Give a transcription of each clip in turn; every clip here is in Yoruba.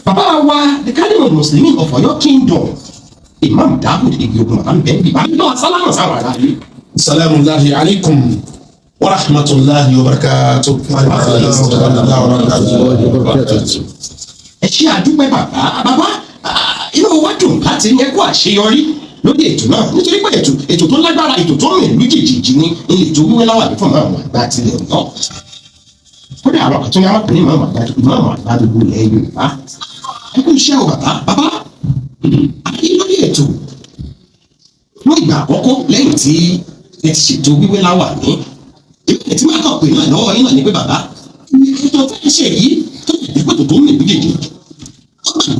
Bàbá wa the Cardinal Muslimin of Ọ̀yọ́ Kingdom Imam Dawud Igbogun bàbá mi bẹ́ẹ̀ bí bàbá mi náà sálámù sáwọn ará yìí. Assalamu alaikum wa rahmatullahi wa barakatuh. Ẹ ṣe àdúpẹ́ bàbá inú wa dùn láti ní ẹ̀kọ́ àṣeyọrí lórí ètò náà nítorí pé ètò tó lágbára ètò tó rìn lójijì ní ètò wíwẹ́ láwà ní fún àwọn àgbà tilẹ̀ náà. Kódà àwọn àkàtún ní àwọn ọkùnrin máa àgbà gbogbo ilẹ̀ Yorùbá. Ẹ kú iṣẹ́ o bàbá àyè lórí ètò fún ìgbà àkọ́kọ́ lẹ́yìn tí ẹ ti ṣètò wíwẹ́ láwà ní ìpínlẹ̀ tí máa kàn pé náà lọ́wọ́ yín náà ní pé bàbá ètò fẹ́ ṣe yìí tó lè dẹ́pẹ́ tó ń rìn lójijì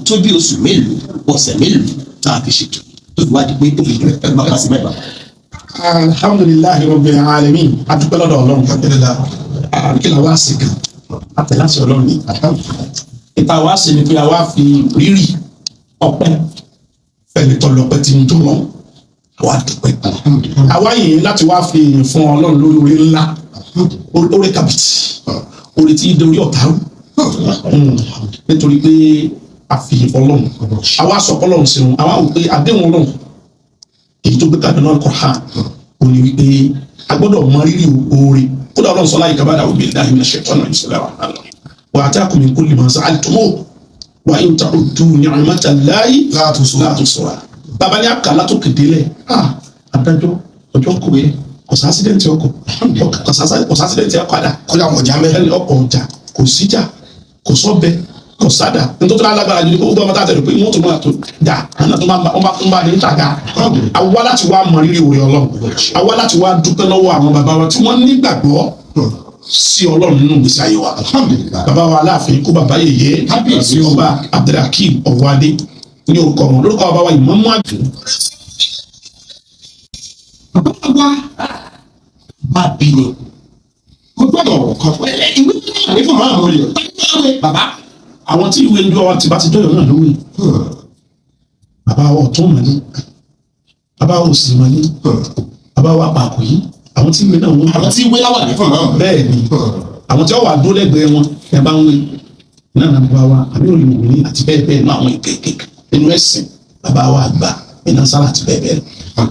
tó bí oṣù mélòó ọ̀sẹ̀ mélòó tá a fi ṣètò tó fi wá di pé tó fi dùn ẹgbẹ́ bá sí mẹ́ta. Alhamdulillahi rabbil alamin adúpẹ́ lọ́dọ̀ Ọlọ́run alhamdulillah kí la wá sí kan àtẹ̀láṣẹ Ọlọ́run ní ìta wá sí ni pé a wá fi rírì ọpẹ́ fẹ́ni tọ́lọpẹ́ tí ń jọmọ́ àwa dúpẹ́ àwa yìí láti wá fi èyàn fún Ọlọ́run lórí orí ńlá orí kàbìtì orí tí dorí ọ̀tá nítorí pé a fi Ọlọ́run àwa sọ Ọlọ́run sí wọn àwa wò pé àdéhùn Ọlọ́run èyí tó gbé kalẹ̀ náà Al-Qur'an ó ní wípé a gbọ́dọ̀ mọ rírì oore kódà Ọlọ́run sọ láyé kábàdà òbí láyé minash shaitanir rajim wa atakum min kulli ma sa'altumuhu wa in ta'uddu ni'matallahi la tuhsuha. Bàbá ní àkàlà tó kéde lẹ̀ adájọ́ ọjọ́ kò yẹ kò sí accident ọkọ̀ kò sí accident ọ̀kadà kọ́lá ọjà mẹ́rin ọkọ̀ ọjà kò síjà kò sọ́bẹ̀ kò sádà nítorí alágbára jù ní kó gbọ́dọ̀ tàbí pé wọ́n tó máa tó dà àná tó máa ní ìtajà àwa láti wá mọ rírì oore Ọlọ́run àwa láti wá dúpẹ́ lọ́wọ́ àwọn bàbá wa tí wọ́n nígbàgbọ́ sí Ọlọ́run nínú ìgbésí ayé wa bàbá wa Aláàfin kó bàbá yèyé kábíyèsí ọba Abdulhakeem Ọwọ́adé ní orúkọ wọn lórúkọ bàbá wa Ìmáàmù àgbẹ̀. Bàbá wa bá bí ni mo gbọ́dọ̀ ọ̀kan ìwé náà ní fún àwọn olè bàbá àwọn tí ìwé ń dúró ti bá ti dọ́yọ̀ náà lówó bàbá wa ọ̀tún mọ̀ ní bàbá wa òsì mọ̀ ní bàbá wa pàkó yìí àwọn tí ìwé náà wọ́n àwọn tí ìwé láwà ní fún àwọn bẹ́ẹ̀ ni àwọn tí wọ́n wà dúró lẹ́gbẹ̀ẹ́ wọn ẹ bá ń wé náà náà bàbá wa àbí olùwò ní àti bẹ́ẹ̀ bẹ́ẹ̀ náà àwọn ìkéèké nínú ẹ̀sìn bàbá wa àgbà iná sára àti bẹ́ẹ̀ bẹ́ẹ̀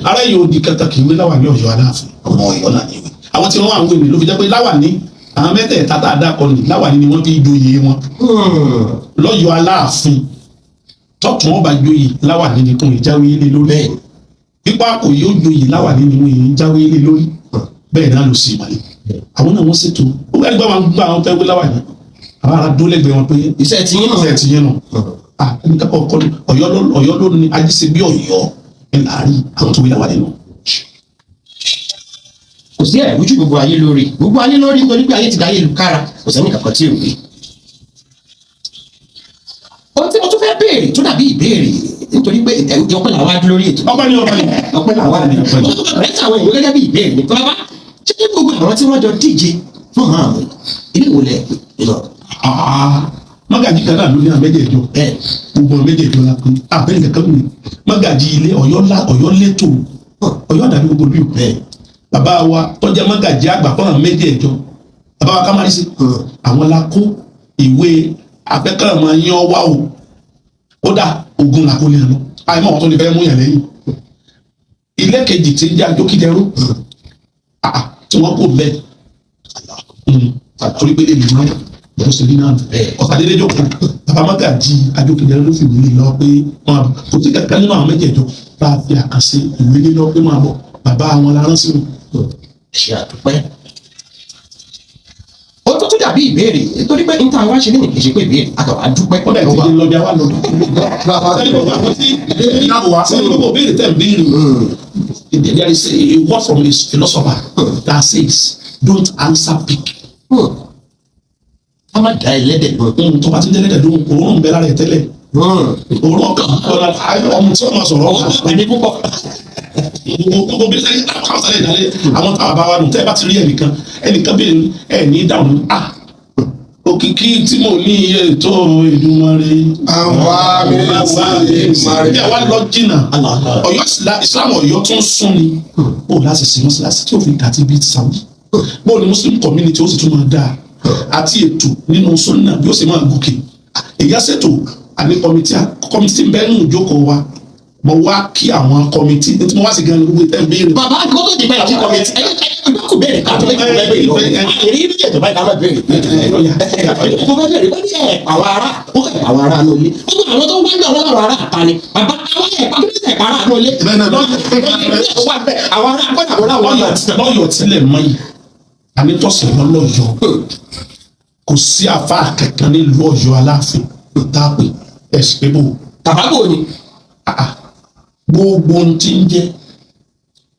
ara yìí ó di kankan kì í wé láwà ní Ọ̀yọ́ Aláàfin ọmọ Ọ̀yọ́ náà ni àwọn tí wọ́n wà ń wé mi ló fi jẹ́ pé láwà ní àwọn mẹ́tẹ̀ẹ̀ta tá a dákọ ní láwà ní wọ́n fi joyè wọn lọ́yọ̀ Aláàfin tọ́tún ọba joyè láwà ní ni kò ní jáwé lé lórí pípa kò yóò joyè láwà ní ni wọ́n yìí jáwé lé lórí bẹ́ẹ̀ náà ló sì wáyé àwọn náà wọ́n ṣètò ẹgbẹ́ wọn gbọ́ àwọn fẹ́ wé láwà ní àwọn ará dó lẹ́gbẹ̀ẹ́ wọn pé iṣẹ́ ti yín nù Ọ̀yọ́ ló ní ajíṣe bí Ọ̀yọ́ ẹ̀ láàrin àwọn tó wé láwà nínú. kò sí ẹ̀rújú gbogbo ayé lórí nítorí pé ayé ti dáyé lukára kò sẹ́ni kankan tí ò rí. ohun tí mo tún fẹ́ béèrè tó dàbí ìbéèrè nítorí pé ìtẹ̀wé ọpẹ́ làwọn adúló rí ètò ọpẹ́ làwọn adúló rẹ̀ tí àwọn èèyàn gẹ́gẹ́ bí ìbéèrè ní bàbá ṣé kí gbogbo àwọn tí wọ́n jọ díje fún àwọn ilé ìwòlẹ̀ ìlọ. Mágàjí kan náà ló ní àmẹ́jẹ̀ẹ́jọ gbogbo àmẹ́jẹ̀ẹ́jọ la pé abẹ́rẹ́ kankan mi mágàjí ilé Ọ̀yọ́ létò Ọ̀yọ́ àdàbí gbogbo bí òkú bàbá wa tọ́jà mágàjí àgbà fún àmẹ́jẹ̀ẹ́jọ bàbá wa kámárì sí àwọn la kó ìwé afẹ́kàrà máa yan wá o kódà ogun làkó ní àná àìmọ́ àwọn tó ní fẹ́ mú yàn lẹ́yìn ilé kejì tí ń jẹ́ àjókìdẹ́rú tí wọ́n kò bẹ́ẹ̀ torí pé èmi náà lọ́wọ́ sí nínú ọ̀sàdédé jókòó bàbá Mágàjí àjókìdẹ́rú ló fi ìwé lọ pé kò sí kankan nínú àwọn mẹ́jẹ̀ẹ̀jọ bá a fi àkànṣe ìwé lọ pé máa bọ̀ bàbá àwọn la rán sí wọn. ṣe àdúpẹ́. ó tó dàbí ìbéèrè nítorí pé níta wá ṣe ní ìpèsè pé ìbéèrè àtàwọn àdúpẹ́. ó dẹ̀ ti di lọ́bí àwa lọ́dún. àwọn tí ìbéèrè tẹ̀ ń béèrè there is a word from a philosopher that says don't answer pig. a máa da ẹlẹ́dẹ̀ tó bá ti ń jẹ́lẹ́dẹ̀ dùn òórùn bẹ́ẹ̀ lára ẹ̀ tẹ́lẹ̀ òórùn ọkàn ọmọ tí wọ́n máa sọ̀rọ̀ ẹni púpọ̀. gbogbo bí sẹ́yìn káwọn sáré ìdálé àwọn táwọn bá wà nù tẹ́ ẹ bá ti rí ẹnìkan bí ẹ ní dáhùn òkìkí tí mo ní iye tó Èdùmàrè àwa lọ jìnnà Ọ̀yọ́ Islam Ọ̀yọ́ tún sún ni bó láti sin mọ́sálásí tí ó fi dàtí bíi ti Saudi bó ni Muslim community ó sì tún máa dáa àti ètò nínú sunna bí ó sì máa gòkè èyí ṣètò àní kọ́mítì bẹ́ẹ̀ nù ìjókòó wa mo wá kí àwọn kọ́mítì tí mo wá sí gan gbogbo ẹ̀ béèrè. bàbá kó tó di bẹ́ẹ̀ kí kọ́mítì kò béèrè ká tó lè kí bẹ́ẹ̀ àìrí ní ìjọba ìdámọ̀ béèrè. mo fẹ́ béèrè wọ́n ní àwọn ará àwọn ará ló lé gbogbo àwọn tó wá ní àwọn ará àtàní bàbá àwọn ẹ̀pá tó ní ẹ̀pá ará ló lé. àwọn ará kọ́ni àwọn ará lọ́yọ̀ tilẹ̀ mọ́ yìí àní tọ́sí lọ́yọ̀ kò sí àfa kankan nílùú Ọ̀yọ́ Aláàfin tá a pè ẹsẹ pé bò. tàbábò ni. gbogbo ohun tí ń jẹ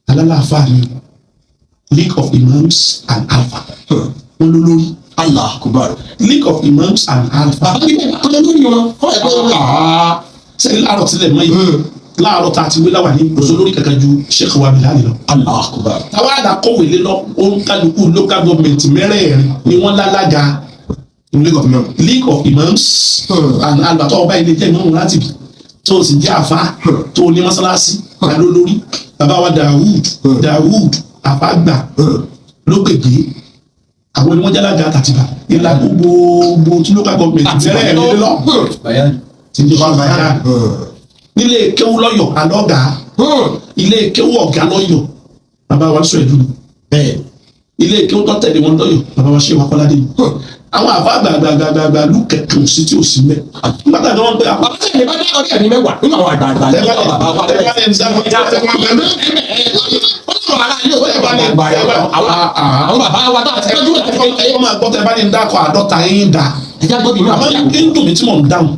alálàáfà ni League of Imams and Alpha wọn ló lórí. Allah kubar. League of Imams and Alpha. bàbá mi kọ́ ló lórí wọn. sẹ́yìn láàárọ̀ tilẹ̀ mọ́ yìí láàárọ̀ tá a ti wé láwà ní oṣù lórí kankan ju Sheikh wa Bilal lọ. Allah kubar. táwa àdàkọ̀wé lé lọ òun kálukú local government mẹ́rẹ̀ẹ̀rin ni wọ́n lálága. League of Imams and Alpha tó ọba ilé jẹ́ ìmọ̀ràn láti bì tó o sì jẹ́ àfa tó o ní mọ́sálásí ló lórí bàbá wa Dawud àfàgbà lókèké àwọn ni wọ́n jálága àtàtìbà ìlà gbogbo tí local government bẹ̀rẹ̀ ẹ̀rẹ́ lọ tí ní wọ́n báyà nílé kéwú lọ́yọ̀ alọ́gà ilé kéwú ọ̀gá lọ́yọ̀ bàbá wa sọ ẹ̀dùn bẹ́ẹ̀ ilé kéwú tó tẹ̀lé wọn lọ́yọ̀ bàbá wa ṣe wà kọ́ládé àwọn àfa gbàgbàgbàgbà lù kẹkẹ sí tí o sí mẹ. nígbà tí wọn gbé àwọn. bàbá sẹ́yìn bá dá ọdẹ ẹ̀mí mẹ́wàá nínú àwọn àgbààgbà ní ọ̀dọ̀ bàbá wa. àwọn bàbá wa tó àti ẹjọ́ láti fi ẹyọ máa gbọ́ tẹ bá ní dákọ̀ àádọ́ta yín dà. ẹja gbọ́ bí mi àmọ́ ní ń dùn mí tí mò ń dáhùn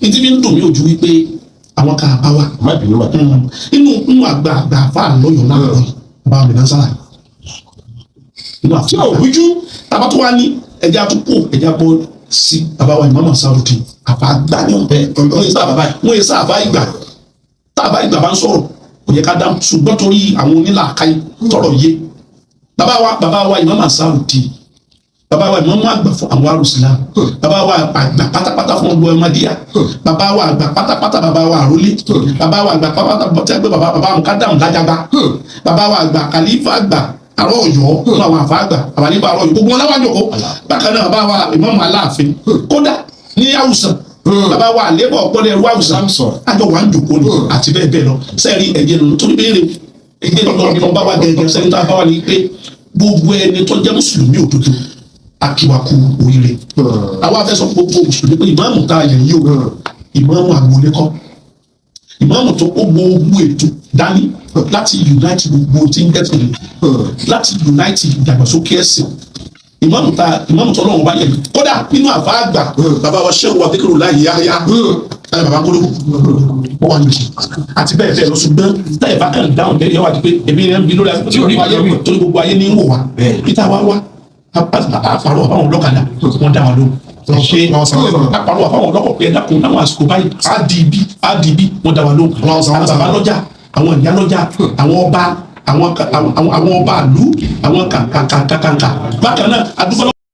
ní tí mi ń dùn mí ojú wípé àwọn kan àbá wa. inú àgbà àfa lọ́yọ̀ náà lọ́yọ̀ bàbá mi náà sára. inú àfa òwújú tàbá tó wá ní ẹja tó kó ẹja bọ́ sí bàbá wa Imam Sarudi àfa àgbà ní ọ̀bẹ wọ́n yẹ sáà àfa ìgbà tá àfa ìgbà bá ń sọ̀rọ̀ kò yẹ ká dá ṣùgbọ́n torí àwọn onílàákàyè tọrọ yé bàbá wa Imam Sarudi bàbá wa Imam àgbà fún àwọn arúsílám bàbá wa àgbà pátápátá fún ọgbọ ẹmọdíyà bàbá wa àgbà pátápátá bàbá wa àrólé bàbá wa àgbà pátápátá bàbá Mukadam Lájàgbá bàbá wa àgbà kàlífà àgbà àrọ Ọ̀yọ́ fún àwọn àfa àgbà àbálíbà àrọ Ọ̀yọ́ gbogbo wọn láwájú ọkọ bákan náà bàbá wa Imam Aláàfin kódà ní Haúsá bàbá wa àlébọ ọpọlọ ẹrú Haúsá àjọ wà ń jòkó ni àti bẹ́ẹ̀ bẹ́ẹ̀ lọ sẹẹrí ẹjẹ nínú tó béèrè ẹjẹ nínú bá wa gẹ́gẹ́ sẹni tó bá wa ní pé gbogbo ẹni tó jẹ́ mùsùlùmí òdodo akiwaku oríire àwa fẹ́ sọ gbogbo mùsùlùmí pé ìmáàmù tá a yẹ yìí o ìmáàmù àgbọ̀lẹ́kọ́ ìmáàmù tó kó gbogbo ètò dání láti unite gbogbo tí ń gẹ́tò láti unite ìdàgbàsókè ẹ̀sìn ìmáàmù tó lọ́wọ́ bá yẹ kódà nínú àfa àgbà bàbá wa ṣẹ́wó adékèrò láyé yáyá ẹ̀ bàbá kólóbù wọ́n wà nìyí àti bẹ́ẹ̀ bẹ́ẹ̀ lọ ṣùgbọ́n táyà bá kàn dáhùn bẹ́ẹ̀ yẹ wá di pé èmi rẹ̀ ń bi lórí àti orí wáyé mi torí gbogbo ayé ní ń wò wá peter wá àpàrọ̀ àbáwọn ọlọ́kadà wọ́n dá wa lóhùn àpàrọ̀ àbáwọn ọlọ́kọ̀ pé ẹ̀dá kun láwọn àsìkò báyìí àdìbí wọ́n dá wa lóhùn àwọn bàbá lọ́jà àwọn ìyá lọ́jà àwọn ọba àwọn ọba àlú àwọn kàkàkàkàkà bákan náà àdúgbò.